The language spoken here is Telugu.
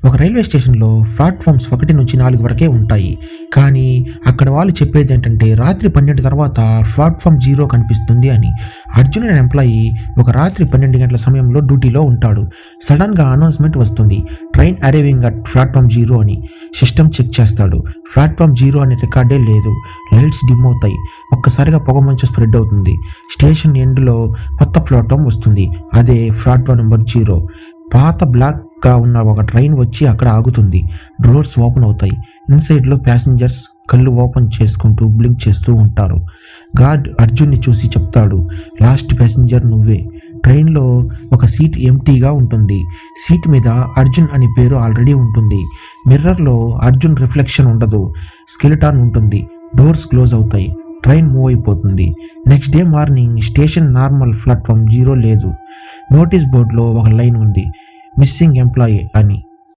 ఒక రైల్వే స్టేషన్లో ప్లాట్ఫామ్స్ 1 నుంచి 4 వరకే ఉంటాయి. కానీ అక్కడ వాళ్ళు చెప్పేది ఏంటంటే రాత్రి 12 తర్వాత ప్లాట్ఫామ్ 0 కనిపిస్తుంది అని. అర్జున్ అనే ఎంప్లాయీ ఒక రాత్రి 12 గంటల సమయంలో డ్యూటీలో ఉంటాడు. సడన్గా అనౌన్స్మెంట్ వస్తుంది, ట్రైన్ అరైవింగ్ అట్ ప్లాట్ఫామ్ 0 అని. సిస్టమ్ చెక్ చేస్తాడు, ప్లాట్ఫామ్ 0 అనే రికార్డే లేదు. లైట్స్ డిమ్ అవుతాయి, ఒక్కసారిగా పొగమంచు స్ప్రెడ్ అవుతుంది. స్టేషన్ ఎండ్లో కొత్త ప్లాట్ఫామ్ వస్తుంది, అదే ప్లాట్ఫామ్ నెంబర్ 0. పాత బ్లాక్గా ఉన్న ఒక ట్రైన్ వచ్చి అక్కడ ఆగుతుంది. డోర్స్ ఓపెన్ అవుతాయి. ఇన్సైడ్లో ప్యాసింజర్స్ కళ్ళు ఓపెన్ చేసుకుంటూ బ్లింక్ చేస్తూ ఉంటారు. గార్డ్ అర్జున్ని చూసి చెప్తాడు, లాస్ట్ ప్యాసింజర్ నువ్వే. ట్రైన్లో ఒక సీట్ ఎంటీగా ఉంటుంది. సీట్ మీద అర్జున్ అనే పేరు ఆల్రెడీ ఉంటుంది. మిర్రర్లో అర్జున్ రిఫ్లెక్షన్ ఉండదు, స్కెలిటాన్ ఉంటుంది. డోర్స్ క్లోజ్ అవుతాయి, ట్రైన్ మూవ్ అయిపోతుంది. Next day morning station normal, platform 0 లేదు. నోటీస్ బోర్డులో ఒక లైన్ ఉంది, మిస్సింగ్ ఎంప్లాయీ అని.